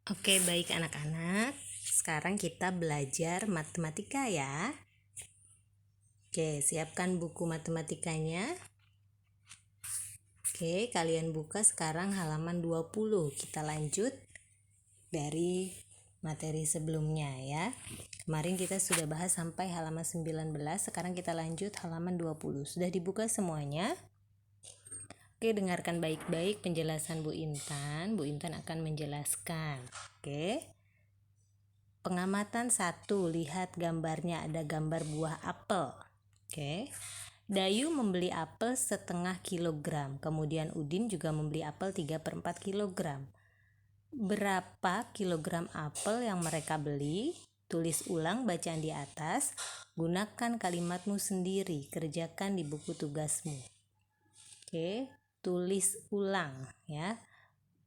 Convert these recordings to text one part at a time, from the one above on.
Oke, baik anak-anak. Sekarang kita belajar matematika ya. Oke, siapkan buku matematikanya. Oke, kalian buka sekarang halaman 20. Kita lanjut dari materi sebelumnya ya. Kemarin kita sudah bahas sampai halaman 19, sekarang kita lanjut halaman 20. Sudah dibuka semuanya? Oke, dengarkan baik-baik penjelasan Bu Intan. Bu Intan akan menjelaskan. Oke. Pengamatan 1, lihat gambarnya, ada gambar buah apel. Oke. Dayu membeli apel setengah kilogram, kemudian Udin juga membeli apel 3/4 kilogram. Berapa kilogram apel yang mereka beli? Tulis ulang bacaan di atas, gunakan kalimatmu sendiri, kerjakan di buku tugasmu. Oke, tulis ulang ya.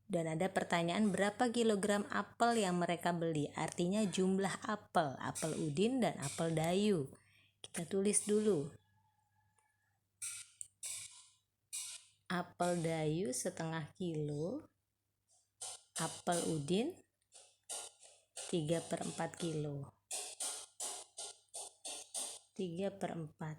Dan ada pertanyaan berapa kilogram apel yang mereka beli, artinya jumlah apel Udin dan apel Dayu. Kita tulis dulu. Apel Dayu setengah kilo, apel Udin 3/4 kilo. 3/4.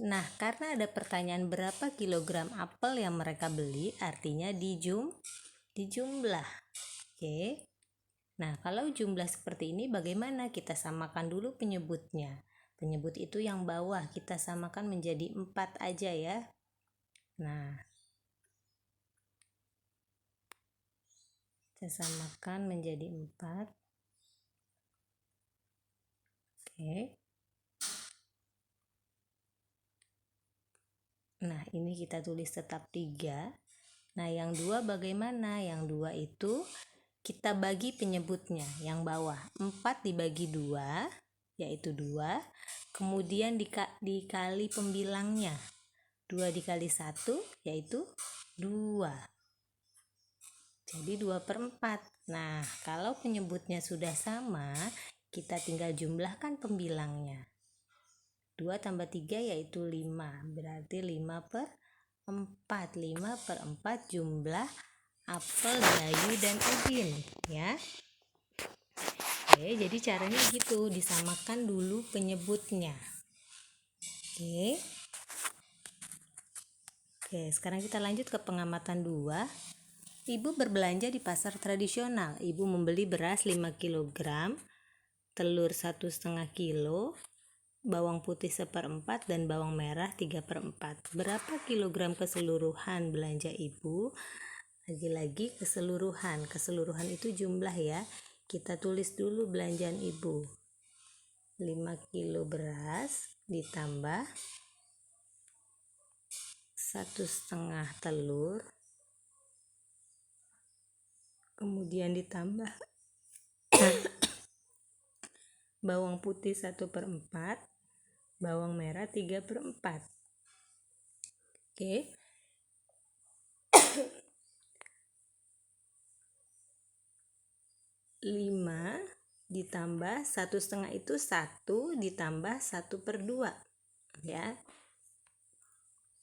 Nah, karena ada pertanyaan berapa kilogram apel yang mereka beli, artinya dijumlah. Oke. Nah, kalau jumlah seperti ini bagaimana? Kita samakan dulu penyebutnya. Penyebut itu yang bawah kita samakan menjadi 4 aja ya. Nah, kita samakan menjadi 4. Oke. Nah, ini kita tulis tetap 3. Nah, yang 2 bagaimana? Yang 2 itu kita bagi penyebutnya yang bawah. 4 dibagi 2 yaitu 2. Kemudian dikali pembilangnya. 2 dikali 1 yaitu 2. Jadi 2/4. Nah, kalau penyebutnya sudah sama, kita tinggal jumlahkan pembilangnya. 2 tambah 3 yaitu 5. Berarti 5/4. 5/4 jumlah apel Dayu dan Udin ya. Oke, jadi caranya gitu, disamakan dulu penyebutnya. Oke. Oke, sekarang kita lanjut ke pengamatan 2. Ibu berbelanja di pasar tradisional. Ibu membeli beras 5 kg, telur 1,5 kilo, bawang putih 1/4 dan bawang merah 3/4. Berapa kilogram keseluruhan belanja ibu? Lagi-lagi keseluruhan. Keseluruhan itu jumlah ya. Kita tulis dulu belanjaan ibu. 5 kilo beras ditambah 1,5 telur, kemudian ditambah bawang putih 1/4, bawang merah 3/4. Oke. 5 ditambah 1,5 itu 1 ditambah 1/2 ya.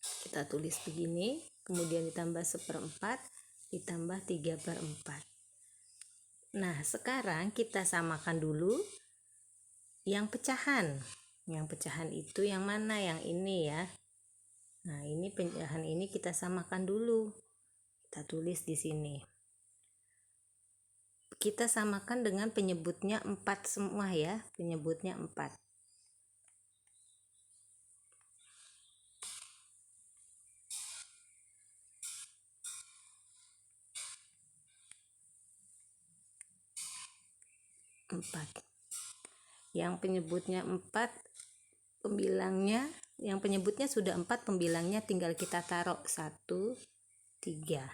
Kita tulis begini, kemudian ditambah 1/4 ditambah 3/4. Nah, sekarang kita samakan dulu yang pecahan. Yang pecahan itu yang mana? Yang ini ya. Nah, ini pecahan ini kita samakan dulu. Kita tulis di sini. Kita samakan dengan penyebutnya 4 semua ya. Penyebutnya 4. Yang penyebutnya 4, pembilangnya, yang penyebutnya sudah 4, pembilangnya tinggal kita taruh 1, 3.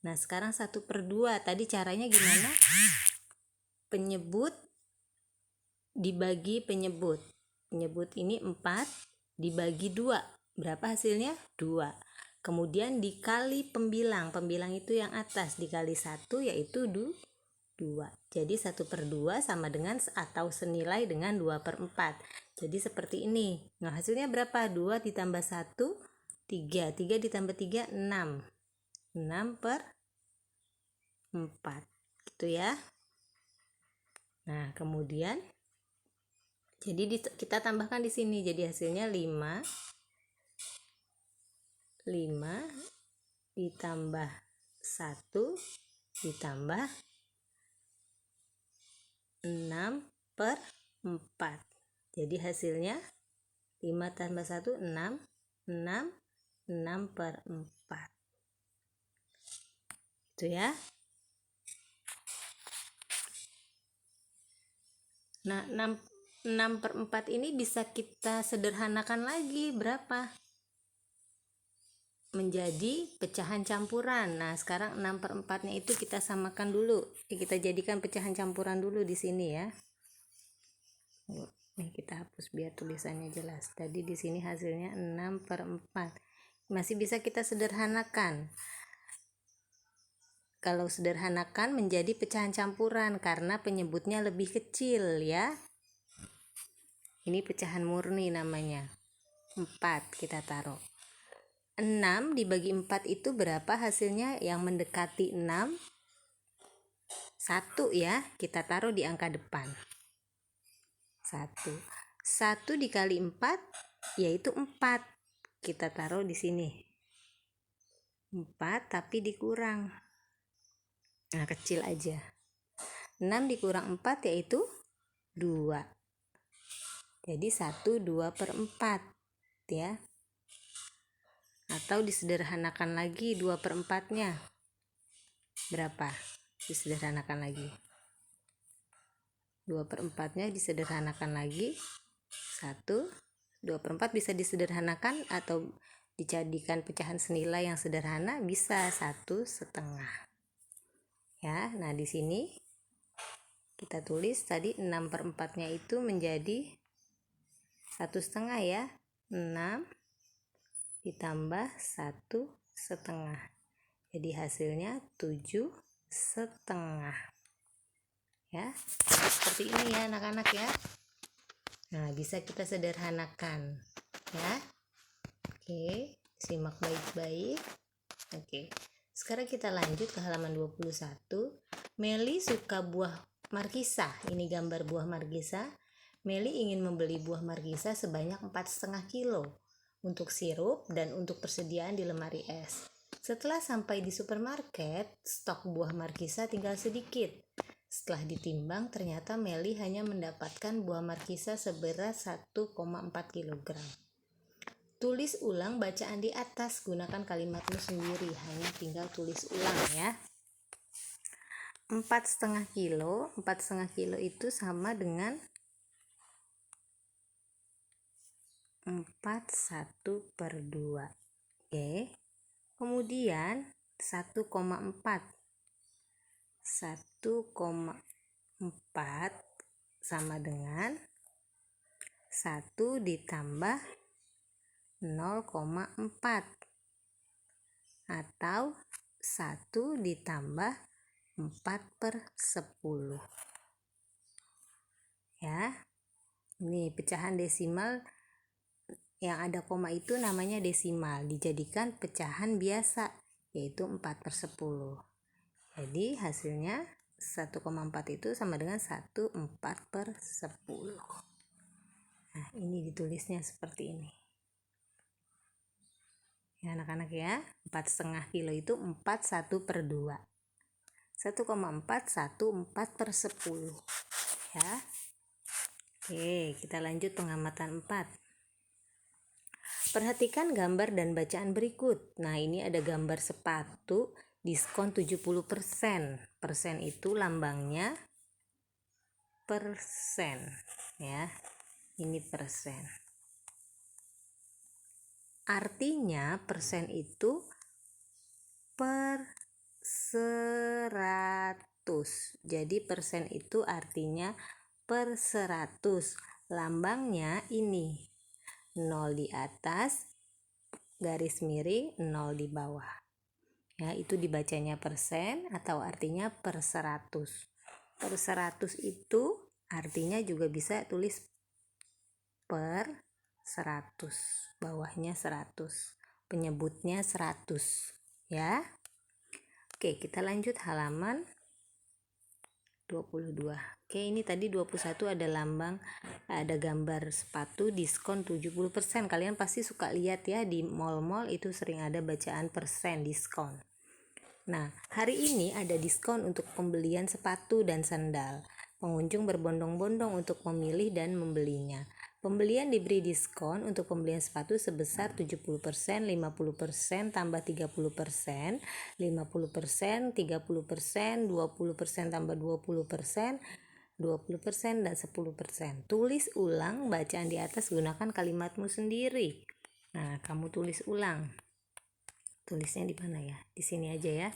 Nah, sekarang 1/2. Tadi caranya gimana? Penyebut dibagi penyebut. Penyebut ini 4 dibagi 2. Berapa hasilnya? 2. Kemudian dikali pembilang. Pembilang itu yang atas, dikali 1 yaitu 2. Jadi 1/2 sama dengan atau senilai dengan 2/4. Jadi seperti ini. Nah, hasilnya berapa? 2 ditambah 1, 3. 3 ditambah 3, 6. 6/4. Gitu ya. Nah, kemudian jadi kita tambahkan di sini, jadi hasilnya 5 ditambah 1 ditambah 6/4. Jadi hasilnya 5 tambah 1 6, 6/4. Itu ya. Nah, 6/4 ini bisa kita sederhanakan lagi berapa? Menjadi pecahan campuran. Nah, sekarang 6/4-nya itu kita samakan dulu. Kita jadikan pecahan campuran dulu di sini ya. Nih kita hapus biar tulisannya jelas. Tadi di sini hasilnya 6/4. Masih bisa kita sederhanakan. Kalau sederhanakan menjadi pecahan campuran karena penyebutnya lebih kecil ya. Ini pecahan murni namanya. 4 kita taruh. 6 dibagi 4 itu berapa hasilnya yang mendekati 6? 1 ya. Kita taruh di angka depan. 1 dikali 4 yaitu 4. Kita taruh di sini. 4 tapi dikurang. Nah, kecil aja. 6 dikurang 4 yaitu 2. Jadi 1/2/4 ya. Atau disederhanakan lagi 2/4-nya. Berapa? Disederhanakan lagi. 2/4-nya disederhanakan lagi. 1, 2/4 bisa disederhanakan atau dijadikan pecahan senilai yang sederhana, bisa 1/2. Ya, nah di sini kita tulis tadi 6/4-nya itu menjadi 1/2 ya. 6 ditambah 1/2. Jadi hasilnya 7/2. Ya, seperti ini ya anak-anak ya. Nah, bisa kita sederhanakan ya. Oke, simak baik-baik. Oke, sekarang kita lanjut ke halaman 21. Meli suka buah markisa. Ini gambar buah markisa. Meli ingin membeli buah markisa sebanyak 4,5 kilo untuk sirup dan untuk persediaan di lemari es. Setelah sampai di supermarket, stok buah markisa tinggal sedikit. Setelah ditimbang, ternyata Meli hanya mendapatkan buah markisa seberat 1,4 kg. Tulis ulang bacaan di atas, gunakan kalimatmu sendiri, hanya tinggal tulis ulang ya. 4,5 kilo, 4,5 kilo itu sama dengan 4/1/2. Oke. Kemudian 1,4 sama dengan 1 ditambah 0,4 atau 1 ditambah 4/10 ya. Ini pecahan desimal yang ada koma itu namanya desimal, dijadikan pecahan biasa yaitu 4/10. Jadi hasilnya 1,4 itu sama dengan 1/4/10. Nah, ini ditulisnya seperti ini ya anak-anak ya. 4,5 kilo itu 4/1/2. 1,4 1/4/10 ya. Oke, kita lanjut pengamatan 4. Perhatikan gambar dan bacaan berikut. Nah, ini ada gambar sepatu diskon 70%. Persen itu lambangnya persen ya. Ini persen. Artinya persen itu per 100. Jadi persen itu artinya per 100. Lambangnya ini 0 di atas, garis miring 0 di bawah ya. Itu dibacanya persen atau artinya per 100. Per 100 itu artinya juga bisa tulis per 100, bawahnya 100, penyebutnya 100 ya. Oke, kita lanjut halaman 22. Oke, ini tadi 21 ada lambang, ada gambar sepatu diskon 70%. Kalian pasti suka lihat ya, di mall-mall itu sering ada bacaan persen diskon. Nah, hari ini ada diskon untuk pembelian sepatu dan sandal. Pengunjung berbondong-bondong untuk memilih dan membelinya. Pembelian diberi diskon untuk pembelian sepatu sebesar 70%, 50%, tambah 30%, 50%, 30%, 20% tambah 20%, 20% dan 10%. Tulis ulang bacaan di atas, gunakan kalimatmu sendiri. Nah, kamu tulis ulang. Tulisnya di mana ya? Di sini aja ya.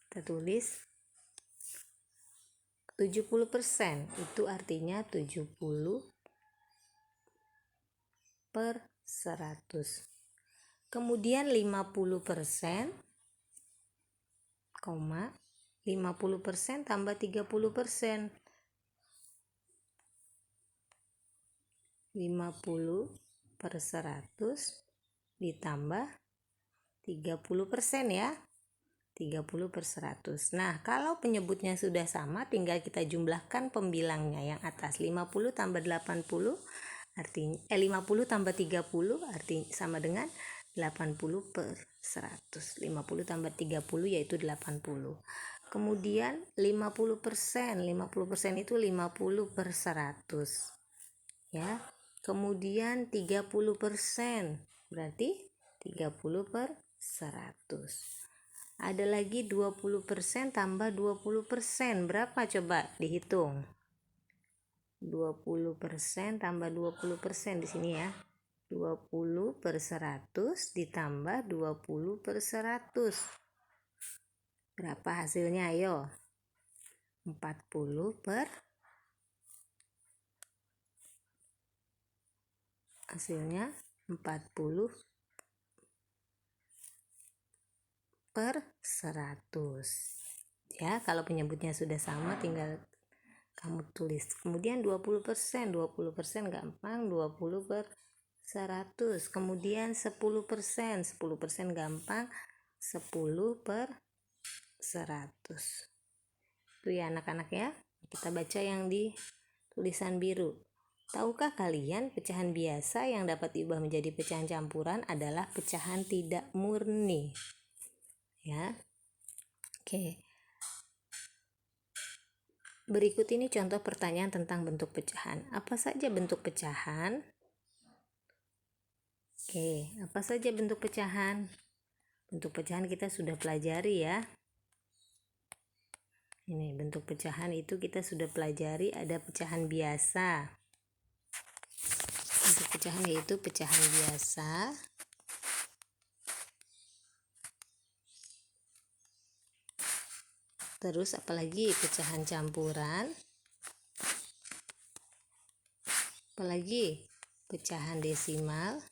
Kita tulis 70%, itu artinya 70 per 100. Kemudian 50%, 50% tambah 30%. 50 per 100 ditambah 30% ya. 30 per 100. Nah, kalau penyebutnya sudah sama, tinggal kita jumlahkan pembilangnya yang atas. 50 tambah 80 artinya 50 tambah 30 artinya sama dengan 80 per 100. 50 tambah 30 yaitu 80. Kemudian 50%. 50% itu 50 per 100. Ya. Kemudian 30%. Berarti 30 per 100. Ada lagi 20% tambah 20%. Berapa coba dihitung? 20% tambah 20% di sini ya. 20 per 100 ditambah 20 per 100. Berapa hasilnya? Ayo. 40 per hasilnya 40 per 100. Ya, kalau penyebutnya sudah sama tinggal kamu tulis. Kemudian 20%. 20% gampang, 20 per 100. Kemudian 10%. 10% gampang, 10 per 100. Itu ya anak-anak ya. Kita baca yang di tulisan biru. Tahukah kalian pecahan biasa yang dapat diubah menjadi pecahan campuran adalah pecahan tidak murni? Ya. Oke. Berikut ini contoh pertanyaan tentang bentuk pecahan. Apa saja bentuk pecahan? Oke, apa saja bentuk pecahan? Bentuk pecahan kita sudah pelajari ya. Ini bentuk pecahan itu kita sudah pelajari, ada pecahan biasa. Bentuk pecahan yaitu pecahan biasa. Terus apalagi pecahan campuran. Apalagi pecahan desimal.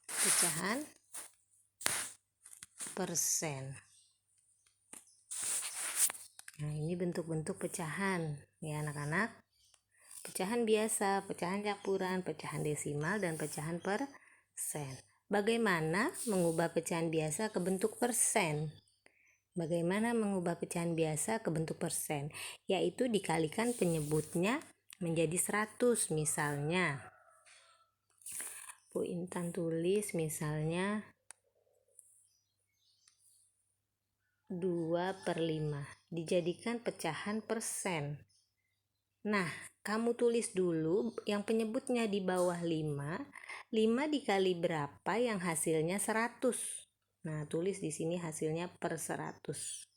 Pecahan persen. Nah, ini bentuk-bentuk pecahan ya anak-anak. Pecahan biasa, pecahan campuran, pecahan desimal, dan pecahan persen. Bagaimana mengubah pecahan biasa ke bentuk persen? Bagaimana mengubah pecahan biasa ke bentuk persen? Yaitu dikalikan penyebutnya menjadi 100 misalnya. Bu Intan tulis misalnya 2/5 dijadikan pecahan persen. Nah, kamu tulis dulu yang penyebutnya di bawah 5. 5 dikali berapa yang hasilnya 100? Nah, tulis di sini hasilnya per 100.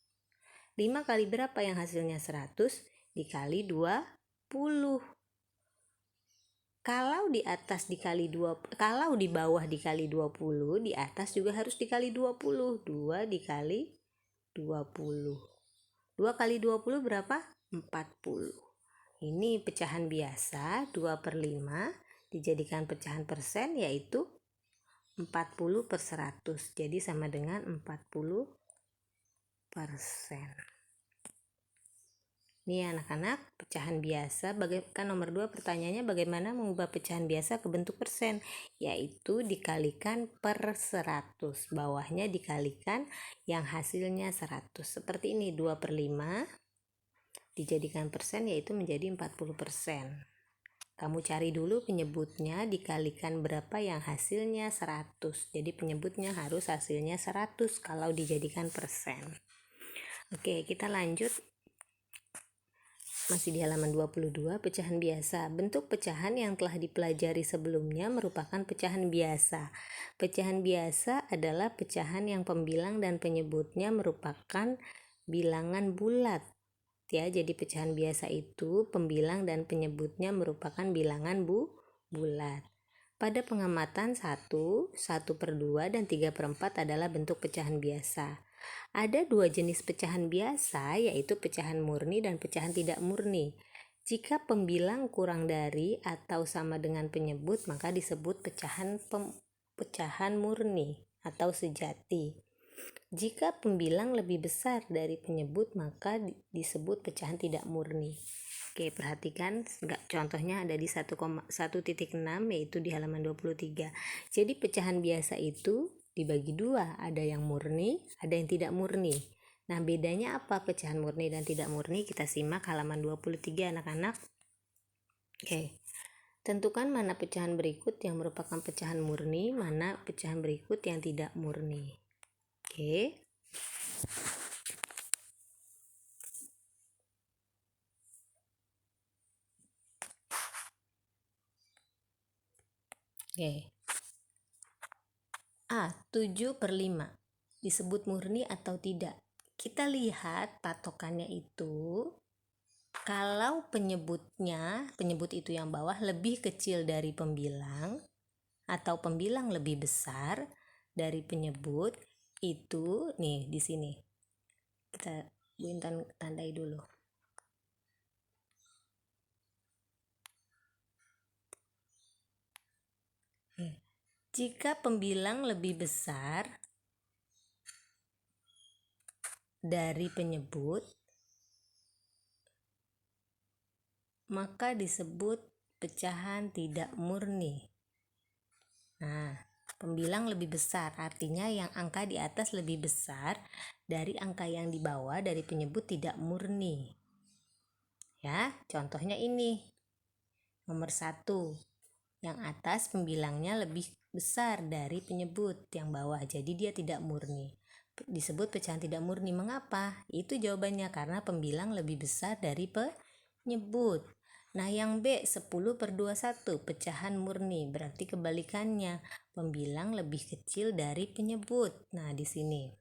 5 kali berapa yang hasilnya 100? Dikali 20. Kalau di atas dikali 2, kalau di bawah dikali 20, di atas juga harus dikali 20. 2 dikali 20. 2 kali 20 berapa? 40. Ini pecahan biasa 2/5 dijadikan pecahan persen yaitu 40 per 100. Jadi sama dengan 40%. Nih anak-anak, pecahan biasa, kan nomor 2 pertanyaannya bagaimana mengubah pecahan biasa ke bentuk persen, yaitu dikalikan per 100, bawahnya dikalikan yang hasilnya 100. Seperti ini, 2/5 dijadikan persen yaitu menjadi 40%. Kamu cari dulu penyebutnya dikalikan berapa yang hasilnya 100. Jadi penyebutnya harus hasilnya 100 kalau dijadikan persen. Oke, kita lanjut. Masih di halaman 22, pecahan biasa. Bentuk pecahan yang telah dipelajari sebelumnya merupakan pecahan biasa. Pecahan biasa adalah pecahan yang pembilang dan penyebutnya merupakan bilangan bulat. Ya, jadi pecahan biasa itu pembilang dan penyebutnya merupakan bilangan bulat. Pada pengamatan 1, 1/2, dan 3/4 adalah bentuk pecahan biasa. Ada 2 jenis pecahan biasa, yaitu pecahan murni dan pecahan tidak murni. Jika pembilang kurang dari atau sama dengan penyebut, maka disebut pecahan murni atau sejati. Jika pembilang lebih besar dari penyebut, maka disebut pecahan tidak murni. Oke, perhatikan contohnya ada di 1.6 yaitu di halaman 23. Jadi pecahan biasa itu dibagi 2, ada yang murni, ada yang tidak murni. Nah, bedanya apa pecahan murni dan tidak murni? Kita simak halaman 23 anak-anak. Oke. Tentukan mana pecahan berikut yang merupakan pecahan murni, mana pecahan berikut yang tidak murni. Oke. Oke. A. 7/5 disebut murni atau tidak? Kita lihat patokannya itu, kalau penyebut itu yang bawah lebih kecil dari pembilang atau pembilang lebih besar dari penyebut, itu nih di sini. Kita Bu Intan tandai dulu. Jika pembilang lebih besar dari penyebut, maka disebut pecahan tidak murni. Nah, pembilang lebih besar artinya yang angka di atas lebih besar dari angka yang di bawah dari penyebut tidak murni. Ya, contohnya ini. Nomor 1. Yang atas pembilangnya lebih besar dari penyebut yang bawah, jadi dia tidak murni. Disebut pecahan tidak murni. Mengapa? Itu jawabannya karena pembilang lebih besar dari penyebut. Nah, yang B 10/21 pecahan murni, berarti kebalikannya, pembilang lebih kecil dari penyebut. Nah, di sini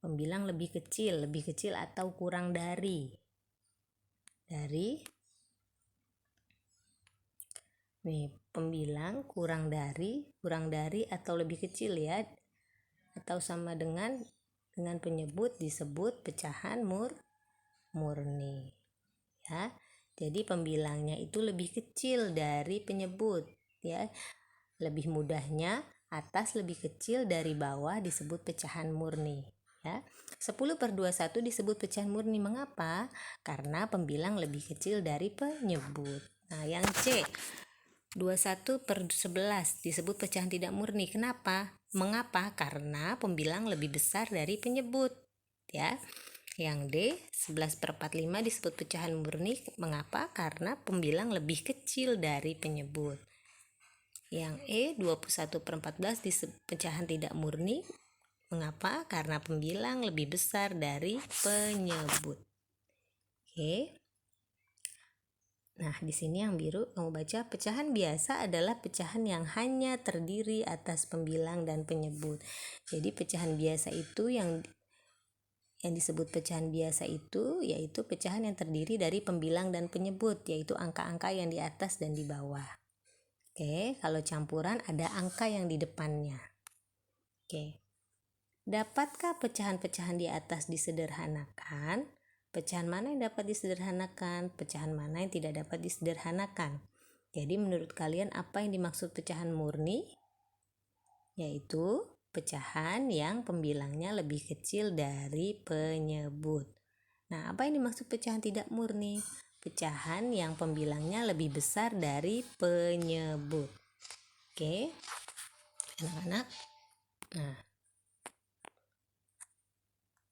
pembilang lebih kecil atau kurang dari nih, pembilang kurang dari atau lebih kecil ya, atau sama dengan penyebut disebut pecahan murni ya. Jadi pembilangnya itu lebih kecil dari penyebut ya. Lebih mudahnya atas lebih kecil dari bawah disebut pecahan murni ya. 10/21 disebut pecahan murni. Mengapa? Karena pembilang lebih kecil dari penyebut. Nah, yang C 21/11 disebut pecahan tidak murni. Kenapa? Mengapa? Karena pembilang lebih besar dari penyebut ya. Yang D 11/45 disebut pecahan murni. Mengapa? Karena pembilang lebih kecil dari penyebut. Yang E 21/14 disebut pecahan tidak murni. Mengapa? Karena pembilang lebih besar dari penyebut. Oke. Nah, di sini yang biru kamu baca, pecahan biasa adalah pecahan yang hanya terdiri atas pembilang dan penyebut. Jadi pecahan biasa itu yang disebut pecahan biasa itu yaitu pecahan yang terdiri dari pembilang dan penyebut, yaitu angka-angka yang di atas dan di bawah. Oke, kalau campuran ada angka yang di depannya. Oke. Dapatkah pecahan-pecahan di atas disederhanakan? Pecahan mana yang dapat disederhanakan? Pecahan mana yang tidak dapat disederhanakan? Jadi menurut kalian apa yang dimaksud pecahan murni? Yaitu pecahan yang pembilangnya lebih kecil dari penyebut. Nah, apa yang dimaksud pecahan tidak murni? Pecahan yang pembilangnya lebih besar dari penyebut. Oke, anak-anak. Nah,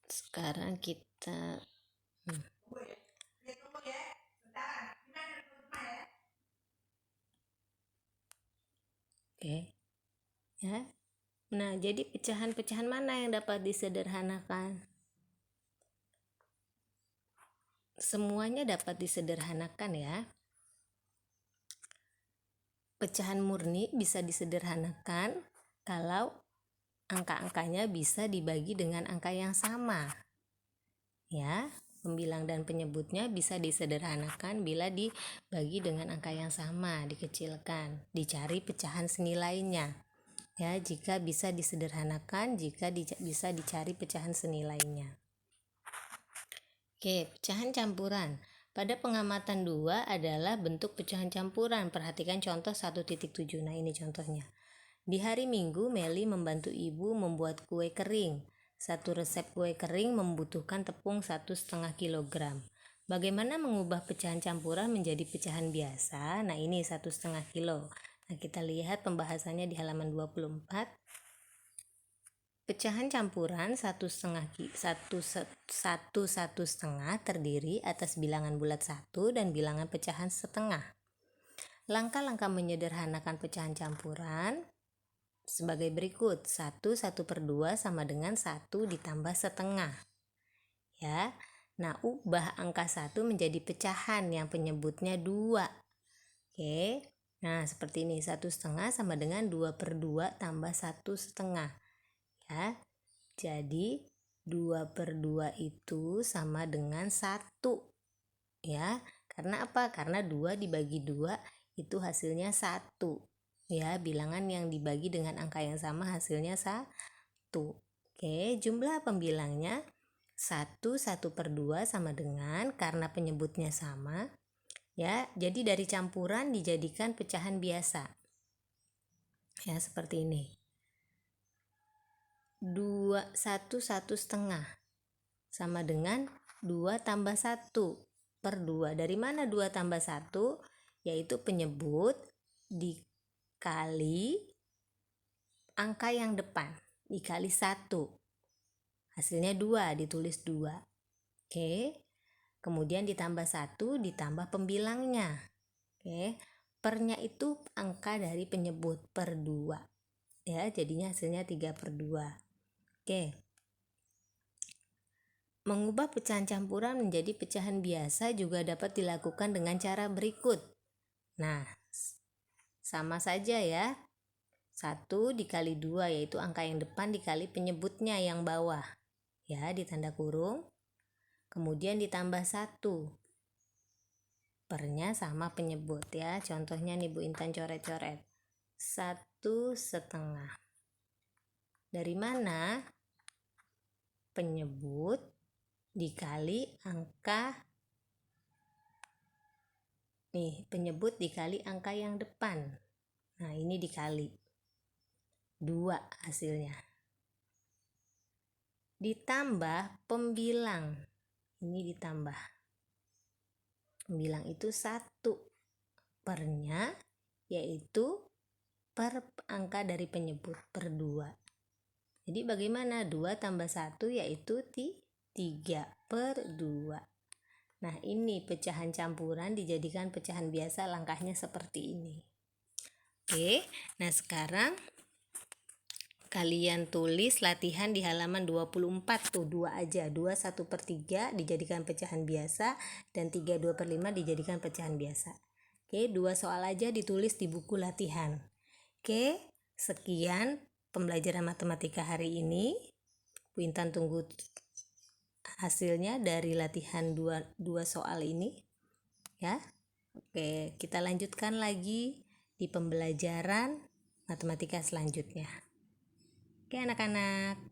sekarang kita Oke. Ya. Nah, jadi pecahan-pecahan mana yang dapat disederhanakan? Semuanya dapat disederhanakan ya. Pecahan murni bisa disederhanakan kalau angka-angkanya bisa dibagi dengan angka yang sama. Ya, pembilang dan penyebutnya bisa disederhanakan bila dibagi dengan angka yang sama, dikecilkan, dicari pecahan senilainya. Ya, jika bisa disederhanakan, jika bisa dicari pecahan senilainya. Oke, pecahan campuran. Pada pengamatan 2 adalah bentuk pecahan campuran. Perhatikan contoh 1.7. Nah, ini contohnya. Di hari Minggu, Meli membantu ibu membuat kue kering. Satu resep kue kering membutuhkan tepung 1,5 kg. Bagaimana mengubah pecahan campuran menjadi pecahan biasa? Nah, ini 1,5 kg. Nah, kita lihat pembahasannya di halaman 24. Pecahan campuran 1,5 terdiri atas bilangan bulat 1 dan bilangan pecahan setengah. Langkah-langkah menyederhanakan pecahan campuran sebagai berikut. 1/2 sama dengan 1 ditambah setengah. Ya. Nah, ubah angka 1 menjadi pecahan yang penyebutnya 2. Oke. Nah, seperti ini. 1,5 sama dengan 2/2 tambah 1,5. Ya, jadi 2/2 itu sama dengan 1. Ya, karena apa? Karena 2 dibagi 2 itu hasilnya 1. Ya, bilangan yang dibagi dengan angka yang sama hasilnya 1. Oke, jumlah pembilangnya 1/2 sama dengan, karena penyebutnya sama, ya, jadi dari campuran dijadikan pecahan biasa. Ya, seperti ini. 1/1 sama dengan 2 tambah 1/2. Dari mana 2 tambah 1? Yaitu penyebut dikali angka yang depan, dikali 1. Hasilnya 2, ditulis 2. Oke. Kemudian ditambah 1, ditambah pembilangnya. Oke. Pernya itu angka dari penyebut per 2. Ya, jadinya hasilnya 3/2. Oke. Mengubah pecahan campuran menjadi pecahan biasa juga dapat dilakukan dengan cara berikut. Nah, sama saja ya. 1 dikali 2 yaitu angka yang depan dikali penyebutnya yang bawah. Ya, ditanda kurung. Kemudian ditambah 1. Pernya sama penyebut ya. Contohnya nih Bu Intan coret-coret. 1,5. Dari mana? Penyebut dikali angka penyebut dikali angka yang depan. Nah, ini dikali 2 hasilnya. Ditambah pembilang. Ini ditambah. Pembilang itu 1. Pernya yaitu per angka dari penyebut per 2. Jadi bagaimana? 2 tambah 1 yaitu 3/2. Nah, ini pecahan campuran dijadikan pecahan biasa, langkahnya seperti ini. Oke, nah sekarang kalian tulis latihan di halaman 24 tuh, 2 aja. 2 1/3 dijadikan pecahan biasa dan 3/2/5 dijadikan pecahan biasa. Oke, 2 soal aja ditulis di buku latihan. Oke, sekian pembelajaran matematika hari ini. Bu Intan tunggu hasilnya dari latihan 2 soal ini ya. Oke, kita lanjutkan lagi di pembelajaran matematika selanjutnya. Oke anak-anak.